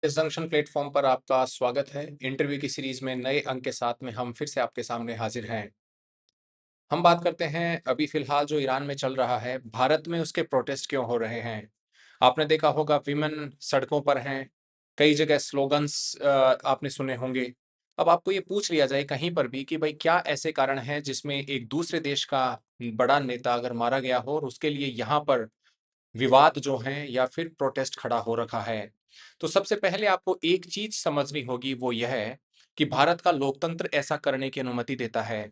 इस junction platform पर आपका स्वागत है। इंटरव्यू की सीरीज में नए अंक के साथ में हम फिर से आपके सामने हाजिर हैं। हम बात करते हैं अभी फिलहाल जो ईरान में चल रहा है, भारत में उसके प्रोटेस्ट क्यों हो रहे हैं। आपने देखा होगा विमेन सड़कों पर हैं, कई जगह स्लोगन्स आपने सुने होंगे। अब आपको ये पूछ लिया जाए कहीं पर भी कि भाई क्या ऐसे कारण हैं जिसमें एक दूसरे देश का बड़ा नेता अगर मारा गया हो और उसके लिए यहाँ पर विवाद जो हैं या फिर प्रोटेस्ट खड़ा हो रखा है। तो सबसे पहले आपको एक चीज़ समझनी होगी, वो यह है कि भारत का लोकतंत्र ऐसा करने की अनुमति देता है।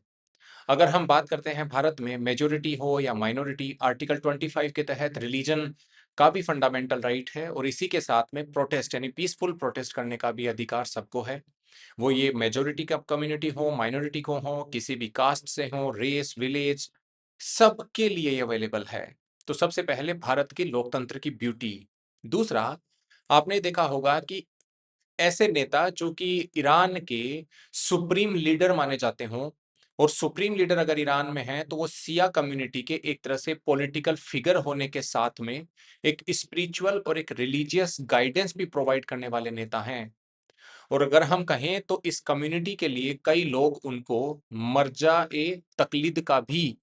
अगर हम बात करते हैं भारत में मेजॉरिटी हो या माइनॉरिटी, आर्टिकल 25 के तहत रिलीजन का भी फंडामेंटल राइट है और इसी के साथ में प्रोटेस्ट यानी पीसफुल प्रोटेस्ट करने का भी अधिकार सबको है। वो ये मेजॉरिटी का कम्युनिटी हो, माइनॉरिटी को हो, किसी भी कास्ट से हो, रेस, विलेज, सबके लिए ये अवेलेबल है। तो सबसे पहले भारत की लोकतंत्र की ब्यूटी। दूसरा, आपने देखा होगा कि ऐसे नेता जो कि ईरान के सुप्रीम लीडर माने जाते हों और सुप्रीम लीडर अगर ईरान में हैं तो वो शिया कम्युनिटी के एक तरह से पॉलिटिकल फिगर होने के साथ में एक स्पिरिचुअल और एक रिलीजियस गाइडेंस भी प्रोवाइड करने वाले नेता हैं। और अगर हम कहें तो इस कम्युनिटी के लिए कई लोग उनको मर्जा ए तकलीद का भी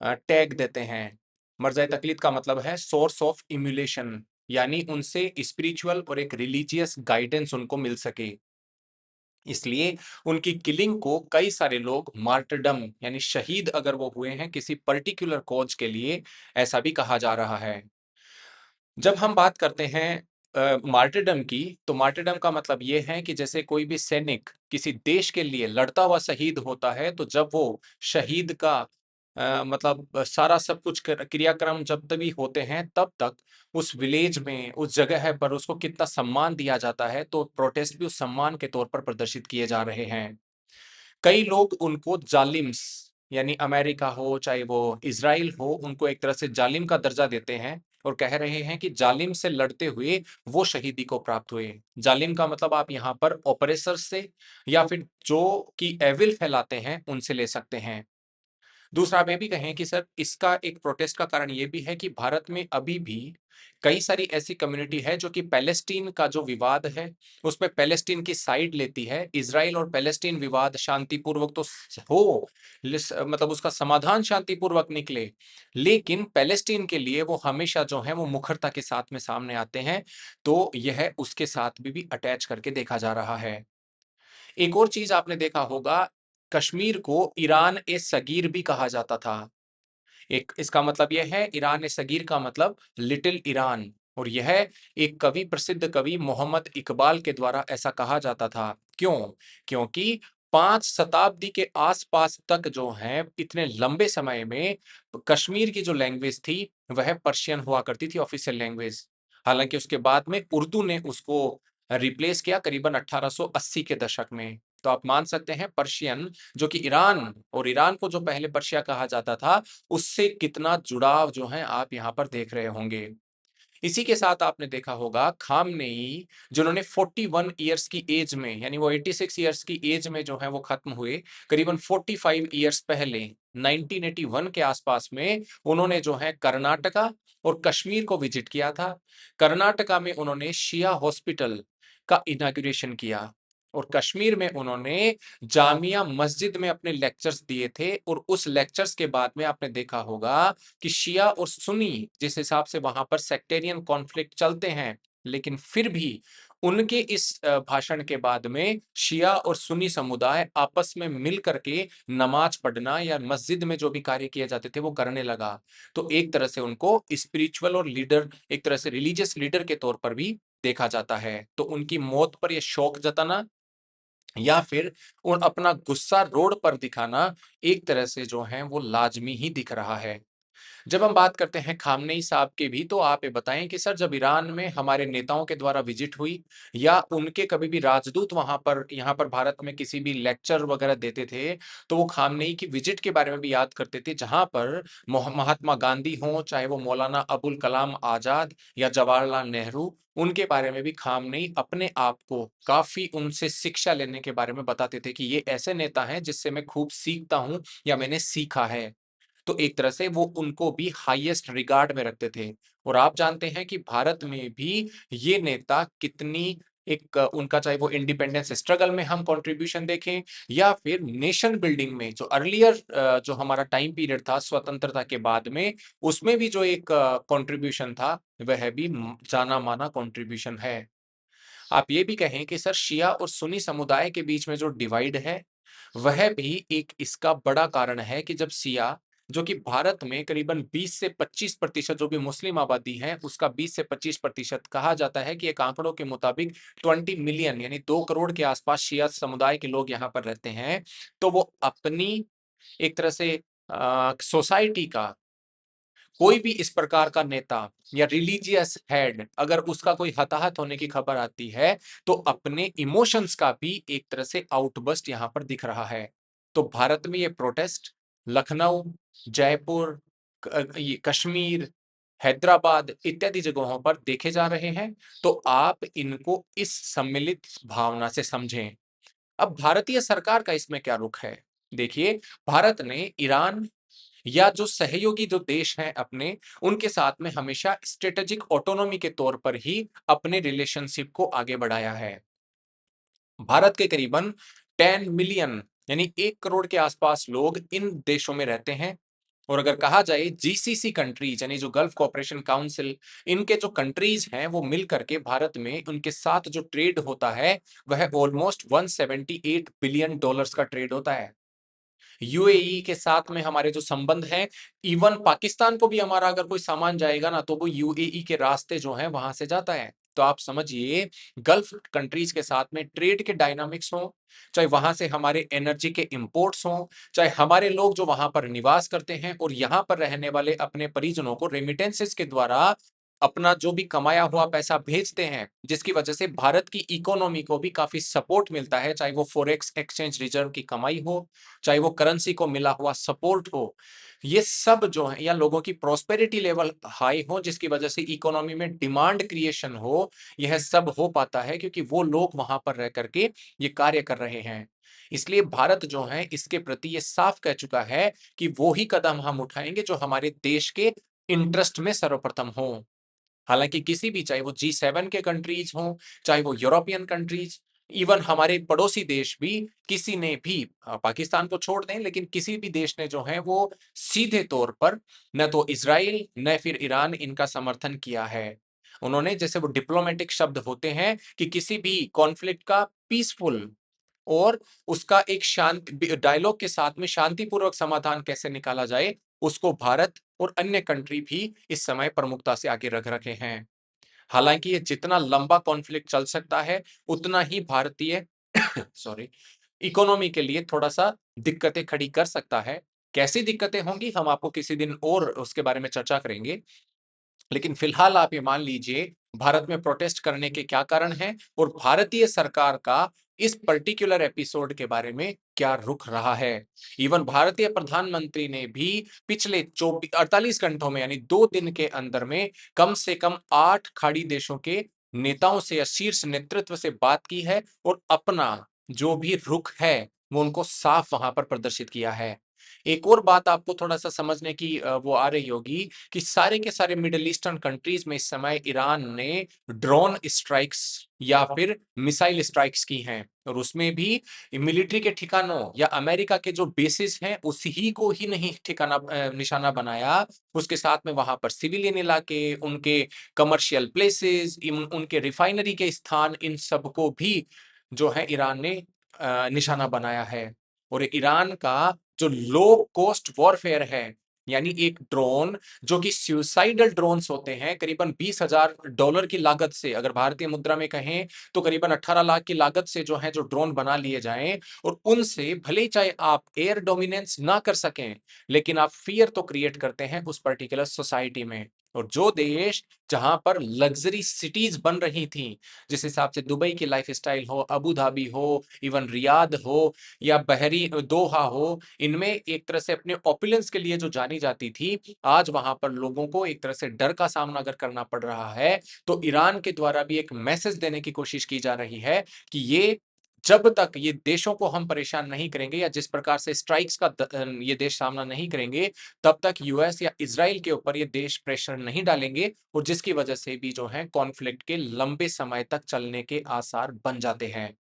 टैग देते हैं। मर्जा ए तकलीद का मतलब है सोर्स ऑफ इम्यूलेशन, यानी उनसे स्पिरिचुअल और एक रिलीजियस गाइडेंस उनको मिल सके। इसलिए उनकी किलिंग को कई सारे लोग मार्टरडम यानी शहीद अगर वो हुए हैं किसी पर्टिकुलर कॉज के लिए, ऐसा भी कहा जा रहा है। जब हम बात करते हैं मार्टरडम की, तो मार्टरडम का मतलब ये है कि जैसे कोई भी सैनिक किसी देश के लिए लड़ता हुआ शहीद होता है, तो जब वो शहीद का मतलब सारा सब कुछ क्रियाक्रम जब तभी होते हैं, तब तक उस विलेज में, उस जगह पर उसको कितना सम्मान दिया जाता है, तो प्रोटेस्ट भी उस सम्मान के तौर पर प्रदर्शित किए जा रहे हैं। कई लोग उनको जालिम्स यानी अमेरिका हो चाहे वो इज़राइल हो, उनको एक तरह से जालिम का दर्जा देते हैं और कह रहे हैं कि जालिम से लड़ते हुए वो शहीदी को प्राप्त हुए। जालिम का मतलब आप यहाँ पर ऑपरेसर से या फिर जो कि एविल फैलाते हैं उनसे ले सकते हैं। दूसरा आप ये भी कहें कि सर इसका एक प्रोटेस्ट का कारण ये भी है कि भारत में अभी भी कई सारी ऐसी कम्युनिटी है जो कि पैलेस्टीन का जो विवाद है उसमें पैलेस्टीन की साइड लेती है। इजराइल और पैलेस्टीन विवाद शांतिपूर्वक तो हो, मतलब उसका समाधान शांतिपूर्वक निकले, लेकिन पैलेस्टीन के लिए वो हमेशा जो है वो मुखरता के साथ में सामने आते हैं। तो यह उसके साथ भी अटैच करके देखा जा रहा है। एक और चीज आपने देखा होगा, कश्मीर को ईरान ए सगीर भी कहा जाता था। एक इसका मतलब यह है, ईरान ए सगीर का मतलब लिटिल ईरान, और यह एक कवि, प्रसिद्ध कवि मोहम्मद इकबाल के द्वारा ऐसा कहा जाता था। क्यों? क्योंकि 5 शताब्दी के आसपास तक जो है इतने लंबे समय में कश्मीर की जो लैंग्वेज थी वह पर्शियन हुआ करती थी, ऑफिशियल लैंग्वेज। हालांकि उसके बाद में उर्दू ने उसको रिप्लेस किया करीबन 1880 के दशक में। तो आप मान सकते हैं पर्शियन, जो कि ईरान और ईरान को जो पहले पर्शिया कहा जाता था, उससे कितना जुड़ाव जो है आप यहाँ पर देख रहे होंगे। इसी के साथ आपने देखा होगा खामनेई, जिन्होंने 41 इयर्स की एज में, यानी वो 86 इयर्स की एज में जो है वो खत्म हुए, करीबन 45 इयर्स पहले 1981 के आसपास में उन्होंने जो है कर्नाटका और कश्मीर को विजिट किया था। कर्नाटका में उन्होंने शिया हॉस्पिटल का इनाग्रेशन किया और कश्मीर में उन्होंने जामिया मस्जिद में अपने लेक्चर्स दिए थे। और उस लेक्चर्स के बाद में आपने देखा होगा कि शिया और सुन्नी जिस हिसाब से वहां पर सेक्टेरियन कॉन्फ्लिक्ट चलते हैं, लेकिन फिर भी उनके इस भाषण के बाद में शिया और सुन्नी समुदाय आपस में मिल करके नमाज पढ़ना या मस्जिद में जो भी कार्य किए जाते थे वो करने लगा। तो एक तरह से उनको स्पिरिचुअल और लीडर, एक तरह से रिलीजियस लीडर के तौर पर भी देखा जाता है। तो उनकी मौत पर यह शोक जताना या फिर उन अपना गुस्सा रोड पर दिखाना एक तरह से जो है वो लाजमी ही दिख रहा है। जब हम बात करते हैं खामनेई साहब की भी, तो आप ये बताएं कि सर जब ईरान में हमारे नेताओं के द्वारा विजिट हुई या उनके कभी भी राजदूत वहां पर, यहाँ पर भारत में किसी भी लेक्चर वगैरह देते थे, तो वो खामनेई की विजिट के बारे में भी याद करते थे, जहां पर महात्मा गांधी हो, चाहे वो मौलाना अबुल कलाम आजाद या जवाहरलाल नेहरू, उनके बारे में भी खामनेई अपने आप को काफी उनसे शिक्षा लेने के बारे में बताते थे कि ये ऐसे नेता हैं जिससे मैं खूब सीखता हूं या मैंने सीखा है। तो एक तरह से वो उनको भी हाईएस्ट रिगार्ड में रखते थे। और आप जानते हैं कि भारत में भी ये नेता कितनी उनका चाहे वो इंडिपेंडेंस स्ट्रगल में हम कंट्रीब्यूशन देखें या फिर नेशन बिल्डिंग में जो अर्लियर जो हमारा टाइम पीरियड था स्वतंत्रता के बाद में, उसमें भी जो एक कंट्रीब्यूशन था वह भी जाना माना कंट्रीब्यूशन है। आप ये भी कहें कि सर शिया और सुन्नी समुदाय के बीच में जो डिवाइड है वह भी एक इसका बड़ा कारण है कि जब शिया जो कि भारत में करीबन 20 से 25% जो भी मुस्लिम आबादी है उसका 20 से 25% कहा जाता है कि एक आंकड़ों के मुताबिक 20 मिलियन यानी 2 करोड़ के आसपास शिया समुदाय के लोग यहाँ पर रहते हैं, तो वो अपनी एक तरह से सोसाइटी का कोई भी इस प्रकार का नेता या रिलीजियस हेड अगर उसका कोई हताहत होने की खबर आती है तो अपने इमोशंस का भी एक तरह से आउटबर्स्ट यहां पर दिख रहा है। तो भारत में ये प्रोटेस्ट लखनऊ, जयपुर, ये कश्मीर, हैदराबाद इत्यादि जगहों पर देखे जा रहे हैं। तो आप इनको इस सम्मिलित भावना से समझें। अब भारतीय सरकार का इसमें क्या रुख है? देखिए, भारत ने ईरान या जो सहयोगी जो देश हैं अपने, उनके साथ में हमेशा स्ट्रेटेजिक ऑटोनॉमी के तौर पर ही अपने रिलेशनशिप को आगे बढ़ाया है। भारत के करीबन 10 मिलियन यानी 1 करोड़ के आसपास लोग इन देशों में रहते हैं। और अगर कहा जाए जीसीसी कंट्रीज यानी जो गल्फ कोऑपरेशन काउंसिल, इनके जो कंट्रीज हैं वो मिल करके भारत में उनके साथ जो ट्रेड होता है वह ऑलमोस्ट 178 बिलियन डॉलर्स का ट्रेड होता है। यूएई के साथ में हमारे जो संबंध हैं, इवन पाकिस्तान को भी हमारा अगर कोई सामान जाएगा ना तो वो यूएई के रास्ते जो हैं वहां से जाता है। तो आप समझिए, गल्फ कंट्रीज के साथ में ट्रेड के डायनामिक्स हो, चाहे वहां से हमारे एनर्जी के इंपोर्ट्स हो, चाहे हमारे लोग जो वहां पर निवास करते हैं और यहां पर रहने वाले अपने परिजनों को रेमिटेंसेस के द्वारा अपना जो भी कमाया हुआ पैसा भेजते हैं, जिसकी वजह से भारत की इकोनॉमी को भी काफी सपोर्ट मिलता है, चाहे वो फॉरेक्स एक्सचेंज रिजर्व की कमाई हो, चाहे वो करेंसी को मिला हुआ सपोर्ट हो, ये सब जो है या लोगों की प्रोस्पेरिटी लेवल हाई हो जिसकी वजह से इकोनॉमी में डिमांड क्रिएशन हो, यह सब हो पाता है क्योंकि वो लोग वहां पर रह करके ये कार्य कर रहे हैं। इसलिए भारत जो है इसके प्रति ये साफ कह चुका है कि वो ही कदम हम उठाएंगे जो हमारे देश के इंटरेस्ट में सर्वप्रथम हो। हालांकि किसी भी, चाहे वो G7 के कंट्रीज हों, चाहे वो यूरोपियन कंट्रीज, इवन हमारे पड़ोसी देश भी, किसी ने भी पाकिस्तान को छोड़ दें लेकिन किसी भी देश ने जो है वो सीधे तौर पर न तो इसराइल न फिर ईरान इनका समर्थन किया है। उन्होंने, जैसे वो डिप्लोमेटिक शब्द होते हैं कि किसी भी कॉन्फ्लिक्ट का पीसफुल और उसका एक शांति डायलॉग के साथ में शांतिपूर्वक समाधान कैसे निकाला जाए, उसको भारत और अन्य कंट्री भी इस समय प्रमुखता से आगे रख रखे हैं। हालांकि ये जितना लंबा कॉन्फ्लिक्ट चल सकता है उतना ही भारतीय सॉरी इकोनॉमी के लिए थोड़ा सा दिक्कतें खड़ी कर सकता है। कैसी दिक्कतें होंगी हम आपको किसी दिन और उसके बारे में चर्चा करेंगे। लेकिन फिलहाल आप ये मान लीजिए भारत में प्रोटेस्ट करने के क्या कारण हैं और भारतीय सरकार का इस पर्टिकुलर एपिसोड के बारे में क्या रुख रहा है। इवन भारतीय प्रधानमंत्री ने भी पिछले 48 घंटों में यानी 2 दिन के अंदर में कम से कम 8 खाड़ी देशों के नेताओं से या शीर्ष नेतृत्व से बात की है और अपना जो भी रुख है वो उनको साफ वहां पर प्रदर्शित किया है। एक और बात आपको थोड़ा सा समझने की वो आ रही होगी कि सारे के सारे मिडिल ईस्टर्न कंट्रीज में इस समय ईरान ने ड्रोन स्ट्राइक्स या फिर मिसाइल स्ट्राइक्स की हैं और उसमें भी मिलिट्री के ठिकानों या अमेरिका के जो बेसिस हैं उसी को ही नहीं ठिकाना निशाना बनाया, उसके साथ में वहां पर सिविलियन इलाके, उनके कमर्शियल प्लेसेस, उनके रिफाइनरी के स्थान, इन सबको भी जो है ईरान ने निशाना बनाया है। और ईरान का जो लो कॉस्ट वॉरफेयर है, यानी एक ड्रोन जो कि सुसाइडल ड्रोन्स होते हैं, करीबन $20,000 की लागत से, अगर भारतीय मुद्रा में कहें तो करीबन 18 लाख की लागत से जो है जो ड्रोन बना लिए जाएं और उनसे भले ही चाहे आप एयर डोमिनेंस ना कर सकें लेकिन आप फियर तो क्रिएट करते हैं उस पर्टिकुलर सोसाइटी में। और जो देश जहां पर लग्जरी सिटीज बन रही थी, जिस हिसाब से दुबई की लाइफस्टाइल हो, अबू धाबी हो, इवन रियाद हो या बहरी दोहा हो, इनमें एक तरह से अपने ऑपुलेंस के लिए जो जानी जाती थी, आज वहां पर लोगों को एक तरह से डर का सामना अगर करना पड़ रहा है तो ईरान के द्वारा भी एक मैसेज देने की कोशिश की जा रही है कि ये जब तक ये देशों को हम परेशान नहीं करेंगे या जिस प्रकार से स्ट्राइक्स का ये देश सामना नहीं करेंगे, तब तक यूएस या इज़राइल के ऊपर ये देश प्रेशर नहीं डालेंगे और जिसकी वजह से भी जो है कॉन्फ्लिक्ट के लंबे समय तक चलने के आसार बन जाते हैं।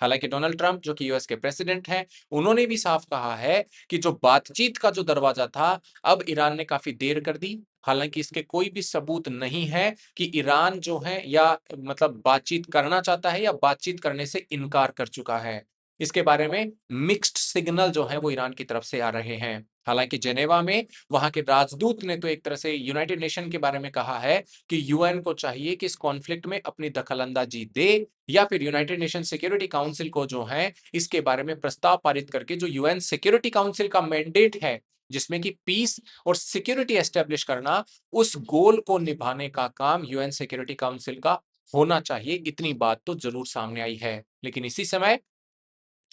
हालाँकि डोनाल्ड ट्रंप जो कि यूएस के प्रेसिडेंट हैं, उन्होंने भी साफ कहा है कि जो बातचीत का जो दरवाजा था, अब ईरान ने काफ़ी देर कर दी। हालाँकि इसके कोई भी सबूत नहीं है कि ईरान जो है या मतलब बातचीत करना चाहता है या बातचीत करने से इनकार कर चुका है। इसके बारे में मिक्स्ड सिग्नल जो है वो ईरान की तरफ से आ रहे हैं। हालाँकि जेनेवा में वहाँ के राजदूत ने तो एक तरह से यूनाइटेड नेशन के बारे में कहा है कि यूएन को चाहिए कि इस कॉन्फ्लिक्ट में अपनी दखल-अंदाज़ी दे या फिर यूनाइटेड नेशन सिक्योरिटी काउंसिल को जो है इसके बारे में प्रस्ताव पारित करके जो यूएन सिक्योरिटी काउंसिल का मैंडेट है, जिसमें कि पीस और सिक्योरिटी एस्टेब्लिश करना, उस गोल को निभाने का काम यूएन सिक्योरिटी काउंसिल का होना चाहिए, इतनी बात तो ज़रूर सामने आई है। लेकिन इसी समय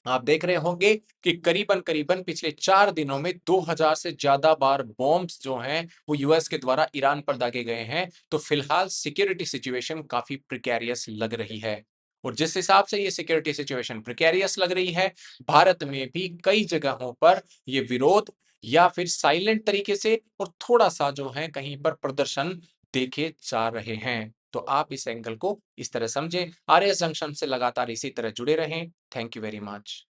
आप देख रहे होंगे कि करीबन-करीबन पिछले 4 दिनों में 2000 से ज़्यादा बार बॉम्ब्स जो हैं, वो यूएस के द्वारा ईरान पर दागे गए हैं। तो फिलहाल सिक्योरिटी सिचुएशन काफ़ी प्रिकेरियस लग रही है। और जिस हिसाब से ये सिक्योरिटी सिचुएशन प्रिकेरियस लग रही है, भारत में भी कई जगहों पर ये विरोध या फिर साइलेंट तरीके से और थोड़ा-सा जो है कहीं पर प्रदर्शन देखे जा रहे हैं। तो आप इस एंगल को इस तरह समझें। आरएस जंक्शन से लगातार इसी तरह जुड़े रहें। Thank you very much.